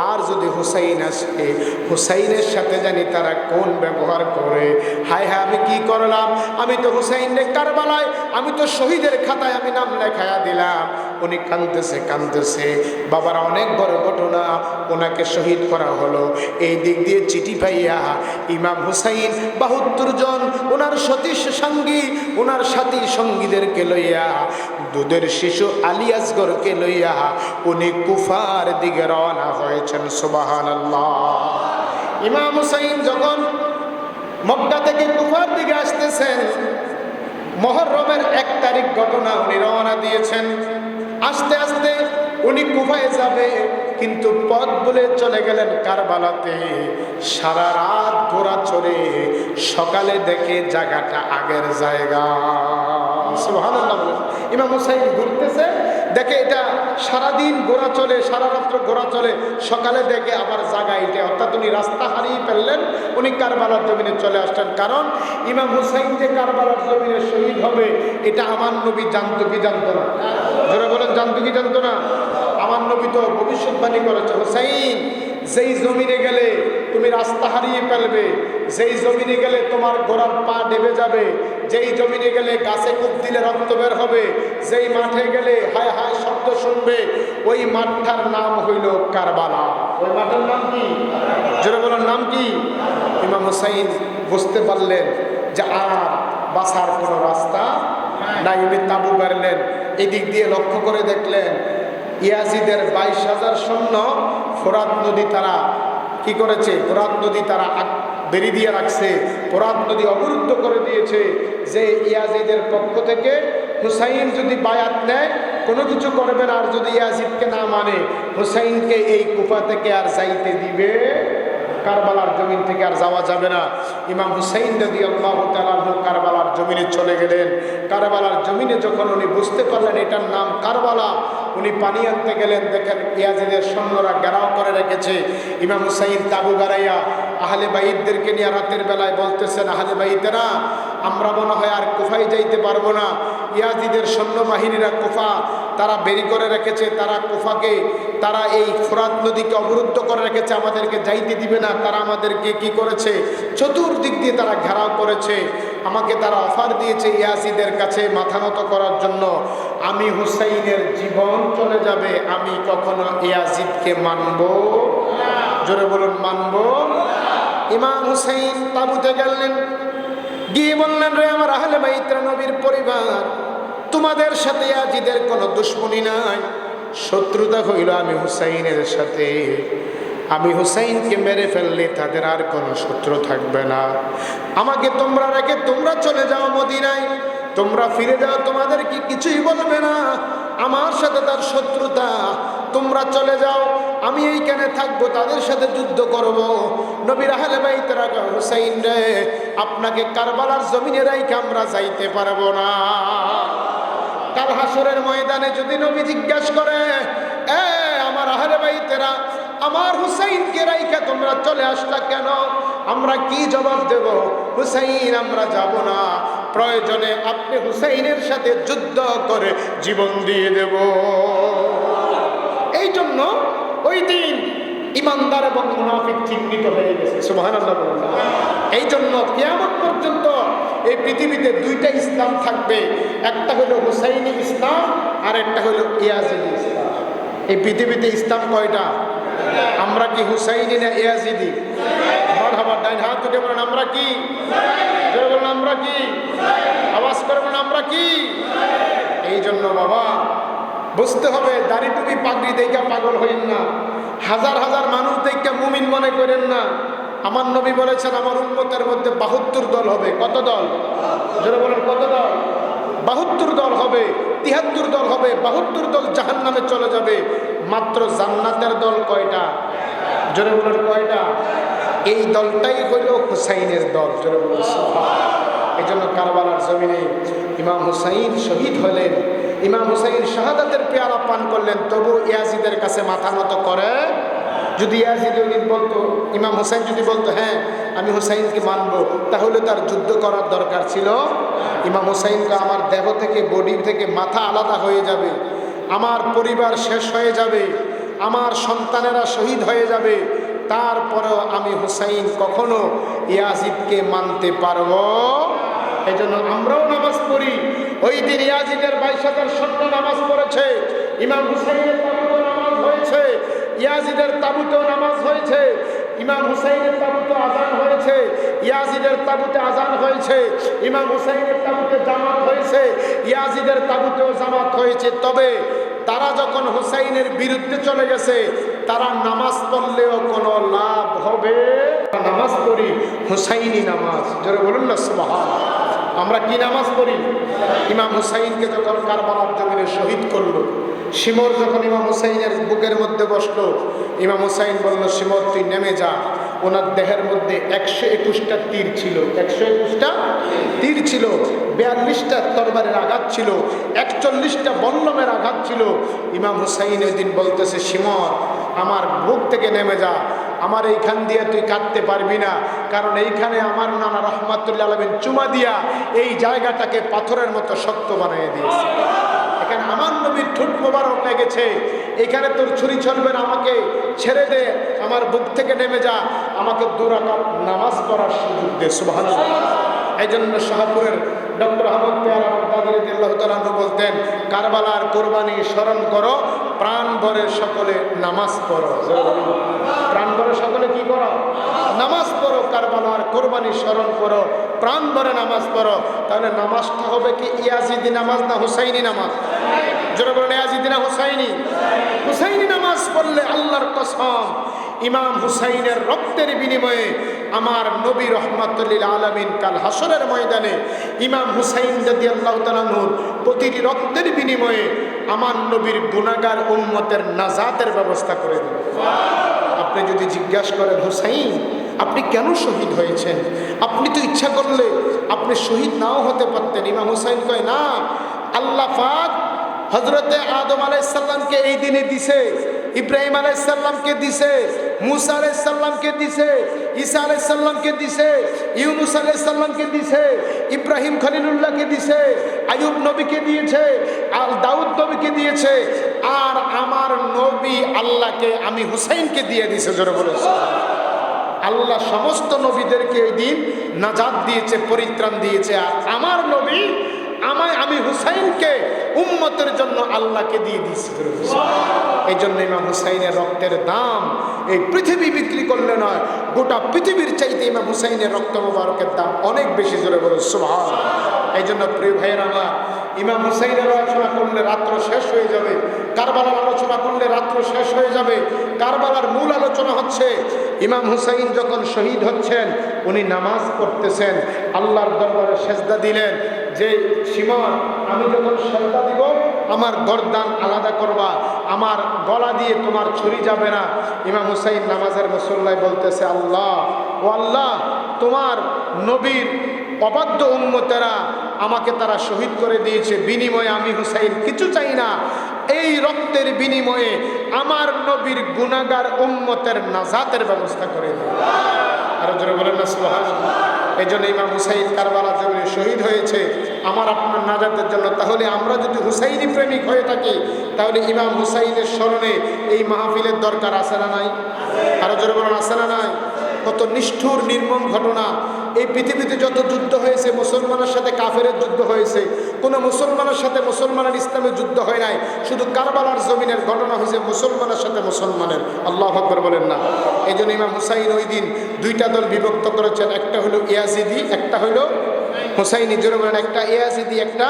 আর যদি হুসাইন আসে, হুসাইনের সাথে জানি তারা কোন ব্যবহার করে। হায় হায়, আমি কি করলাম? আমি তো হুসাইনের কারবালায়, আমি তো শহীদের খাতায় আমি নাম লেখায়া দিলাম। উনি কাঁদতেছে কাঁদতেছে, বাবার অনেক বড় ঘটনা, ওনাকে শহীদ করা হলো। এই দিক দিয়ে চিঠি পাইয়া ইমাম হুসাইন 72 জন ওনার সতীশ সঙ্গী, ওনার সাথী সঙ্গীদেরকে লইয়া, দুধের শিশু আলী আসগরকে লইয়া উনি কুফার দিকে রওনা হয়েছেন। সুবহানাল্লাহ। ইমাম হুসাইন যখন মক্কা থেকে কুফার দিকে আসতেছেন, মুহররমের 1 তারিখ ঘটনা, উনি রওনা দিয়েছেন। আস্তে আস্তে উনি কুফায় যাবে, কিন্তু পথ বলে চলে গেলেন কারবালাতে। সারা রাত ঘোড়া চড়ে সকালে দেখে জায়গাটা আগের জায়গা। সুবহানাল্লাহ। ইমাম হুসাইন ঘুরতেছে, দেখে এটা সারাদিন ঘোড়া চলে, সারা রাত্র ঘোড়া চলে, সকালে দেখে আবার জায়গা এটা। অর্থাৎ উনি রাস্তা হারিয়ে ফেললেন, উনি কারবালার জমিনে চলে আসলেন। কারণ ইমাম হুসাইন যে কারবালার জমিনে শহীদ হবে, এটা আমার নবী জানতো কি জানতো না? যারা বলেন জানতো কি জানতো না? আমার নবী তো ভবিষ্যৎবাণী করেছে, হুসাইন যেই জমিনে গেলে তুমি রাস্তা হারিয়ে ফেলবে, যেই জমিনে গেলে তোমার ঘোড়ার পা ডেবে যাবে, যেই জমিনে গেলে গাছে কূপ দিলে রক্ত বের হবে, যেই মাঠে গেলে হায় হায় শব্দ শুনবে, ওই মাঠটার নাম হইল কারবালা। ওই মাঠের নাম কি? জোরে বলার নাম কি? ইমাম হুসাইন বুঝতে পারলেন যে আর বাঁচার কোনো রাস্তা নাই। উনি তাবু গাড়লেন, এদিক দিয়ে লক্ষ্য করে দেখলেন ইয়াজিদের 22,000 সৈন্য ফোরাত নদী তারা কি করেছে, ফোরাত নদী তারা বেরিয়ে দিয়ে রাখছে, ফোরাত নদী অবরুদ্ধ করে দিয়েছে। যে ইয়াজিদের পক্ষ থেকে হুসাইন যদি বায়াত নেয় কোনো কিছু করবে না, আর যদি ইয়াজিদকে না মানে হুসাইনকে এই কুফা থেকে আর যাইতে দিবে, কারবালার জমিন থেকে আর যাওয়া যাবে না। ইমাম হুসাইন রাদিয়াল্লাহু তাআলা কারবালার জমিনে চলে গেলেন। কারবালার জমিনে যখন উনি বুঝতে পারলেন এটার নাম কারবালা, উনি পানি আনতে গেলেন, দেখেন ইয়াজিদের সৈন্যরা ঘেরাও করে রেখেছে। ইমাম হুসাইন তাবু গাড়াইয়া আহলে বাইতদেরকে নিয়ে রাতের বেলায় বলতেছেন, আহলে বাইতেরা আমরা মনে হয় আর কুফায় যাইতে পারবো না, ইয়াজিদের সৈন্যবাহিনীরা কুফা তারা বেরি করে রেখেছে, তারা কুফাকে তারা এই ফোরাত নদীকে অবরুদ্ধ করে রেখেছে, আমাদেরকে যাইতে দিবে না। তারা আমাদেরকে কি করেছে, চতুর্দিক দিয়ে তারা ঘেরাও করেছে। আমাকে তারা অফার দিয়েছে ইয়াজিদের কাছে মাথা নত করার জন্য। আমি হুসাইনের জীবন চলে যাবে, আমি কখনো ইয়াজিদকে মানব। জোরে বলুন মানব। ইমাম হুসাইন তাবুতে গেলেন, গিয়ে বললেন, রে আমার আহলে বাইতরা, নবীর পরিবার, তোমাদের সাথে ইয়াজিদের কোনো দুশ্মনী নাই, শত্রুতা হইল আমি হুসাইনের সাথে। আমি হুসাইনকে মেরে ফেললে তাদের আর কোনো শত্রু থাকবে না। আমাকে তোমরা রেখে তোমরা চলে যাও মদিনায়, তোমরা ফিরে যাও, তোমাদের কি কিছুই বলবে না, আমার সাথে তার শত্রুতা, তোমরা চলে যাও, আমি এইখানে থাকবো, তাদের সাথে যুদ্ধ করব। নবীর আহলে বাইতরা হুসাইন রে, আপনাকে কারবালার জমিনে রাইখে আমরা যাইতে পারবো না। কাল হাসরের ময়দানে যদি নবী জিজ্ঞাসা করে, এ আমার আহলে বাইতেরা, আমার হুসাইনকে রাইখা তোমরা চলে আসলা কেন, আমরা কি জবাব দেব? হুসাইন আমরা যাব না, প্রয়োজনে আপনি হুসাইনের সাথে যুদ্ধ করে জীবন দিয়ে দেব। এই জন্য ওই দিন ইমানদার এবং মুনাফিক চিহ্নিত হয়ে গেছে। সুবহানাল্লাহ। এই জন্য কিয়ামত পর্যন্ত এই পৃথিবীতে দুইটা ইসলাম থাকবে, একটা হলো হুসাইনি ইসলাম আর একটা হলো ইয়াজিদি ইসলাম। এই পৃথিবীতে ইসলাম কয়টা? আমরা কি হুসাইনি না ইয়াজিদি? মারহাবা, ডাইন হাত তুলে বলেন আমরা কি? জোরে বলেন আমরা কি? আওয়াজ করে বলেন আমরা কি? এই জন্য বাবা বুঝতে হবে, দাড়ি টুপি পাগড়ি দেখা পাগল হইন না, হাজার হাজার মানুষ দেখা মুমিন মনে করেন না। আমার নবী বলেছেন আমার উম্মতের মধ্যে 72 দল হবে। কত দল? জোরে বলেন কত দল? 72 দল হবে, 73 দল হবে, 72 দল জাহান্নামে চলে যাবে। মাত্র জান্নাতের দল কয়টা? জোরে বলেন কয়টা? এই দলটাই হইল হুসাইনের দল। জোরে বলেন সুবহানাল্লাহ। এই জন্য কারবালার জমিনে ইমাম হুসাইন শহীদ হলেন। ইমাম হুসাইন শাহাদাতের পেয়ালা পান করলেন, তবু ইয়াজিদের কাছে মাথা নত করে। যদি ইয়াজিদ বলতো, ইমাম হুসাইন যদি বলতো হ্যাঁ আমি হুসাইনকে মানবো, তাহলে তার যুদ্ধ করার দরকার ছিল। ইমাম হুসাইনকে আমার দেহ থেকে, বডি থেকে মাথা আলাদা হয়ে যাবে, আমার পরিবার শেষ হয়ে যাবে, আমার সন্তানেরা শহীদ হয়ে যাবে, তারপরেও আমি হুসাইন কখনো ইয়াজিদকে মানতে পারবো। এই জন্য আমরাও নামাজ পড়ি। ওই দিন ইয়াজিদের 22,000 সৈন্য নামাজ পড়েছে, ইমাম হুসাইনের তাবুতে নামাজ হয়েছে, ইয়াজিদের তাবুতে নামাজ হয়েছে, ইমাম হুসাইনের তাবুতে আজান হয়েছে, ইয়াজিদের তাবুতে আজান হয়েছে, ইমাম হুসাইনের তাবুতে জামাত হয়েছে, ইয়াজিদের তাবুতেও জামাত হয়েছে। তবে তারা যখন হুসাইনের বিরুদ্ধে চলে গেছে, তারা নামাজ পড়লেও কোনো লাভ হবে। নামাজ পড়ি হুসাইনি নামাজ। জোরে বলুন না সুবহানাল্লাহ। আমরা কি নামাজ পড়ি? ইমাম হুসাইনকে যখন কারবালার জমিনে শহীদ করলো, শিমর যখন ইমাম হুসাইনের বুকের মধ্যে বসলো, ইমাম হুসাইন বলল, শিমর তুই নেমে যা। ওনার দেহের মধ্যে 121টা তীর ছিল, 121টা তীর ছিল, 42টা তরবারের আঘাত ছিল, 41টা বল্লমের আঘাত ছিল। ইমাম হুসাইন ওই দিন বলতেছে, শিমর আমার বুক থেকে নেমে যা, আমার এইখান দিয়ে তুই কাটতে পারবি না, কারণ এইখানে আমার নানা রহমাতুল্লাহ আলামিন চুমা দিয়া এই জায়গাটাকে পাথরের মতো শক্ত বানিয়ে দিয়েছে। এখানে আমার নবীর ঠোঁট মোবারক লেগেছে, এখানে তোর ছুরি চলবে না, আমাকে ছেড়ে দে, আমার বুক থেকে নেমে যা, আমাকে 2 রাকাত নামাজ পড়ার সুযোগ দে। সুবহানাল্লাহ। এই জন্য শাহপুরের ডক্টর আহমদ পেয়ারা বাগদাদী রাদিয়াল্লাহু তাআলা আনহু বলতেন, কারবালার কোরবানি স্মরণ করো, প্রাণ ভরে সকলে নামাজ পড়ো। প্রাণ ভরে সকলে কি করো? নামাজ পড়ো। কারবালার কোরবানি স্মরণ করো, প্রাণ ভরে নামাজ পড়ো। তাহলে নামাজটা হবে কি ইয়াজিদি নামাজ না হুসাইনি নামাজ? জোরে বলেন, ইয়াজিদি না হুসাইনি? হুসাইনি নামাজ পড়লে আল্লাহর কসম, ইমাম হুসাইনের রক্তের বিনিময়ে আমার নবী রহমাতুল লিল আলামিন কাল হাসরের ময়দানে ইমাম হুসাইন রাদিয়াল্লাহু তাআলা নূর প্রতিটি রক্তের বিনিময়ে আমার নবীর গুনাহগার উম্মতের নাজাতের ব্যবস্থা করে দিলেন। আপনি যদি জিজ্ঞাসা করেন, হুসাইন আপনি কেন শহীদ হয়েছেন? আপনি তো ইচ্ছা করলে আপনি শহীদ নাও হতে পারতেন। ইমাম হুসাইন কয়, না, আল্লাহ পাক হযরতে আদম আলাইহিস সালামকে এই দিনে দিছে, ইব্রাহিম আলাইহিস সালামকে দিছে, মুসা আলাইহিস সালামকে দিছে, ঈসা আলাইহিস সালামকে দিছে, ইউনূস আলাইহিস সালামকে দিছে, ইব্রাহিম খলিলুল্লাহকে দিছে, আইয়ুব নবীকে দিয়েছে, আর দাউদ নবীকে দিয়েছে, আর আমার নবী আল্লাহকে আমি হুসাইনকে দিয়ে দিয়েছে। জোরে বলেছে। আল্লাহ সমস্ত নবীদেরকে এই দিন নাজাত দিয়েছে, পরিত্রাণ দিয়েছে, আর আমার নবী আমি হুসাইনকে উম্মতের জন্য আল্লাহকে দিয়ে দিয়েছি। এই জন্য ইমাম হুসাইনের রক্তের দাম এই পৃথিবী বিক্রি করলে নয়, গোটা পৃথিবীর চাইতে ইমাম হুসাইনের রক্ত মোবারকের দাম অনেক বেশি। জোরে বলে সুবহান। এই জন্য প্রিয় ভাইয়ের আমার, ইমাম হুসাইনের আলোচনা করলে রাত্র শেষ হয়ে যাবে, কারবালার আলোচনা করলে রাত্র শেষ হয়ে যাবে। কারবালার মূল আলোচনা হচ্ছে ইমাম হুসাইন যখন শহীদ হচ্ছেন, উনি নামাজ পড়তেছেন, আল্লাহর দরবারে সেজদা দিলেন যে সীমন, আমি যখন সেজদা দিব আমার গর্দান আলাদা করবা, আমার গলা দিয়ে তোমার ছুরি যাবে না। ইমাম হুসাইন নামাজের মুসল্লায় বলতেছে, আল্লাহ ও আল্লাহ, তোমার নবীর অবাধ্য উম্মতেরা আমাকে তারা শহীদ করে দিয়েছে, বিনিময়ে আমি হুসাইন কিছু চাই না, এই রক্তের বিনিময়ে আমার নবীর গুনাহগার উম্মতের নাজাতের ব্যবস্থা করে দিন। আরো জোরে বলেন না সুবহানাল্লাহ। এই জন্য ইমাম হুসাইন কারবালার জমিনে শহীদ হয়েছে আমার আপনার নাজাতের জন্য। তাহলে আমরা যদি হুসাইনি প্রেমিক হয়ে থাকি, তাহলে ইমাম হুসাইনের স্মরণে এই মাহফিলের দরকার আছে না নাই? আরো জোরে বলেন, আছে না নাই? কত নিষ্ঠুর নির্মম ঘটনা! এই পৃথিবীতে যত যুদ্ধ হয়েছে, মুসলমানের সাথে কাফেরের যুদ্ধ হয়েছে, কোনো মুসলমানের সাথে মুসলমানের ইসলামের যুদ্ধ হয় নাই। শুধু কারবালার জমিনের ঘটনা হয়েছে মুসলমানের সাথে মুসলমানের। আল্লাহু আকবার বলেন না। এই জন্য ইমাম হুসাইন ওই দিন 2টা দল বিভক্ত করেছেন, একটা হলো ইয়াজিদি, একটা হলো হুসাইনি। জোরে বলেন, একটা ইয়াজিদি, একটা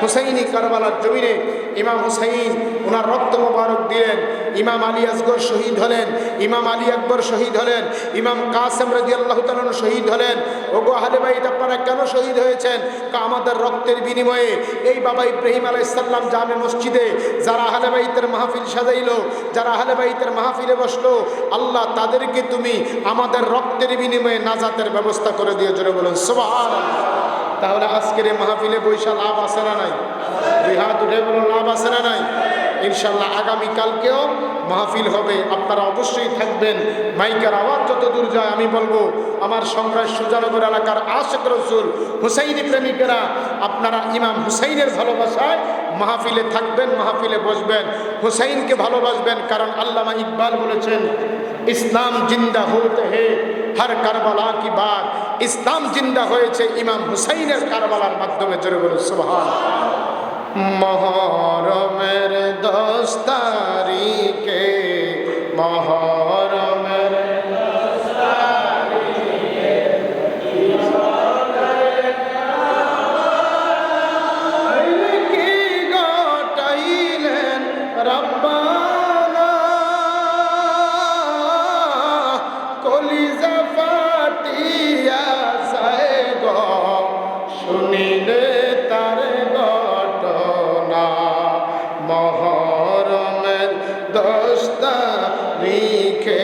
হুসাইনি। কারবালার জমিনে ইমাম হুসাইন ওনার রক্ত মোবারক দিলেন। ইমাম আলী আসগর শহীদ হলেন, ইমাম আলী আকবর শহীদ হলেন, ইমাম কাসেম রাদিয়াল্লাহু তাআলা শহীদ হলেন। ওগো আহলে বাইত, আপনারা কেন শহীদ হয়েছেন? আমাদের রক্তের বিনিময়ে এই বাবা ইব্রাহিম আলাইহিস সালাম জামে মসজিদে যারা আহলে বাইতের মাহফিল সাজাইলো, যারা আহলে বাইতের মাহফিলে বসলো, আল্লাহ তাদেরকে তুমি আমাদের রক্তের বিনিময়ে নাজাতের ব্যবস্থা করে দিও। জোরে বলুন সুবহানাল্লাহ। তাহলে আজকের এই মাহফিলে বৈশা লাভ আছে না নাই? 2 হাত উঠে বলুন, লাভ আছে না নাই? ইনশাল্লাহ আগামীকালকেও মাহফিল হবে, আপনারা অবশ্যই থাকবেন। মাইকের আওয়াজ যত দূর যায় আমি বলবো, আমার সংগ্রাম সুজানগর এলাকার আশিক রাসূল হুসাইনি প্রেমিকেরা, আপনারা ইমাম হুসাইনের ভালোবাসায় মাহফিলে থাকবেন, মাহফিলে বসবেন, হুসাইনকে ভালোবাসবেন। কারণ আল্লামা ইকবাল বলেছেন, ইসলাম জিন্দা হতে হে হর কারবালা কি বাত। ইসলাম জিন্দা হয়েছে ইমাম হুসাইনের কারবালার মাধ্যমে। জোরে বলুন সুবহানাল্লাহ। মহরমের 10 তারিখে, মহরমের 10 তারিখে কি গটাইলেন রব্বানা, কলিজা ফাটিয়া যায় গো শুনিলে তার ঘটনা। মহরমের 10 তারিখে,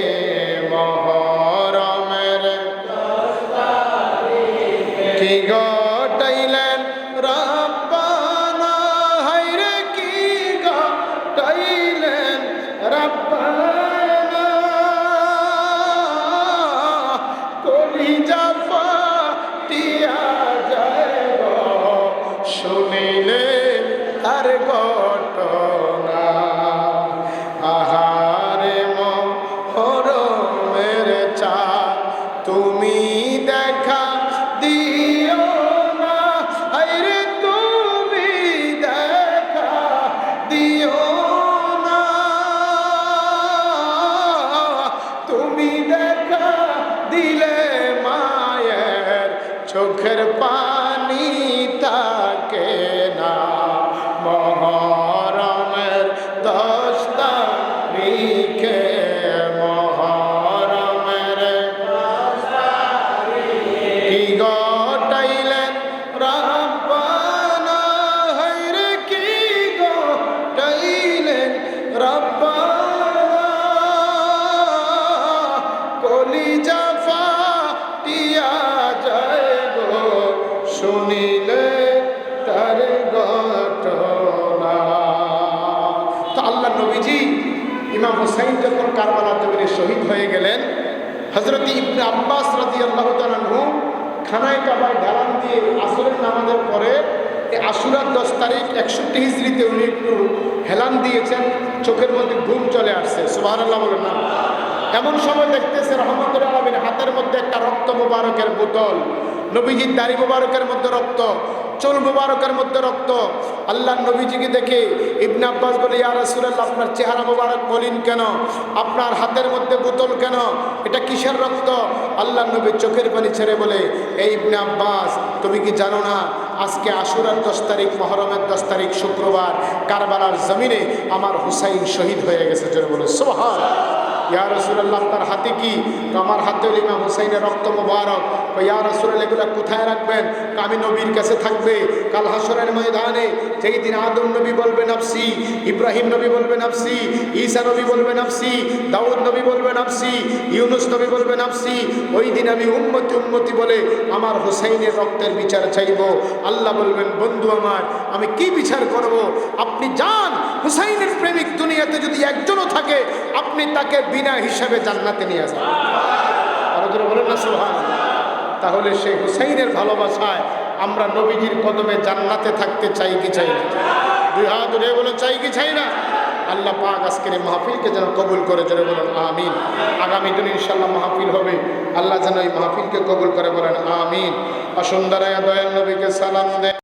মহরমের 10 তারিখে কি ঘটাইলেন রব্বানা, হায়রে কি ঘটাইলেন রব্বানা, কলিজা ফাটিয়া যায় গো শুনিলে তার ঘটনা। দেখা দিলে মায়ের চোখের পানি তাকে না। মহরমের 10 তারিখে মহরমের 10 তারিখে কি ঘটাইলেন রব্বানা, হায়রে কি ঘটাইলেন রব্বানা। কলিজা ফাটিয়া যায় গো শুনিলে তার ঘটনা। তো আল্লাহ নবীজি ইমাম হুসাইন যখন কারবালার জমিনে শহীদ হয়ে গেলেন, হযরত ইবনে আব্বাস রাদিয়াল্লাহু তাআলা আনহু খানায় কাবায় ঢালান দিয়ে আসরের নামাজের পরে আশুরার 10 তারিখ 61 হিজরিতে উনি একটু হেলান দিয়েছেন, চোখের মধ্যে ঘুম চলে আসছে। সুবহানাল্লাহ বলেন না। এমন সময় দেখতেছে রহমতুল আলামিন হাতের মধ্যে একটা রক্ত মুবারকের বোতল, নবীজির দাড়ি মুবারকের মধ্যে রক্ত, চুল মুবারকের মধ্যে রক্ত। আল্লাহ নবীজিকে দেখে ইবনে আব্বাস বলে, ইয়া রাসূলুল্লাহ, আপনার চেহারা মুবারক মলিন কেন? আপনার হাতের মধ্যে বোতল কেন? এটা কিসের রক্ত? আল্লাহ নবী চোখের পানি ছেড়ে বলে, এই ইবনে আব্বাস, তুমি কি জানো না আজকে আশুরার 10 তারিখ, মহরমের 10 তারিখ শুক্রবার, কারবালার জমিনে আমার হুসাইন শহীদ হয়ে গেছে। জোরে বলো সুবহানাল্লাহ। ইয়া রাসূলুল্লাহ, আপনার হাতে কি? আমার হাতে হলো ইমাম হুসাইনের রক্ত মুবারক। ইয়া রাসূলুল্লাহ, এগুলো কোথায় রাখবেন? আমি নবীর কাছে থাকবে কাল হাসরের ময়দানে। যেই দিন আদম নবী বলবে নাফসি, ইব্রাহিম নবী বলবে নাফসি, ঈসা নবী বলবে নাফসি, দাউদ নবী বলবে নাফসি, ইউনুস নবী বলবে নাফসি, ওই দিন আমি উম্মতি উম্মতি বলে আমার হুসাইনের রক্তের বিচার চাইব। আল্লাহ বলবেন, বন্ধু আমার, আমি কি বিচার করব? আপনি যান, হুসাইনের প্রেমিক দুনিয়াতে যদি একজনও থাকে, আপনি তাকে বিনা হিসাবে জান্নাতে নিয়ে যান। আরো জোরে বলেন না সুবহানাল্লাহ। তাহলে সেই হুসাইনের ভালোবাসায় আমরা নবীজির কদমে জান্নাতে থাকতে চাই কি চাই না? দুই হাত উঠে বলে চাই কি চাই না? আল্লাহ পাক আজকের এই মাহফিলকে যেন কবুল করে, জোরে বলেন আমিন। আগামী দিন ইনশাআল্লাহ মাহফিল হবে, আল্লাহ যেন এই মাহফিলকে কবুল করে, বলেন আমিন। আসুন দাঁড়ায়া দয়াল নবীকে সালাম দেন।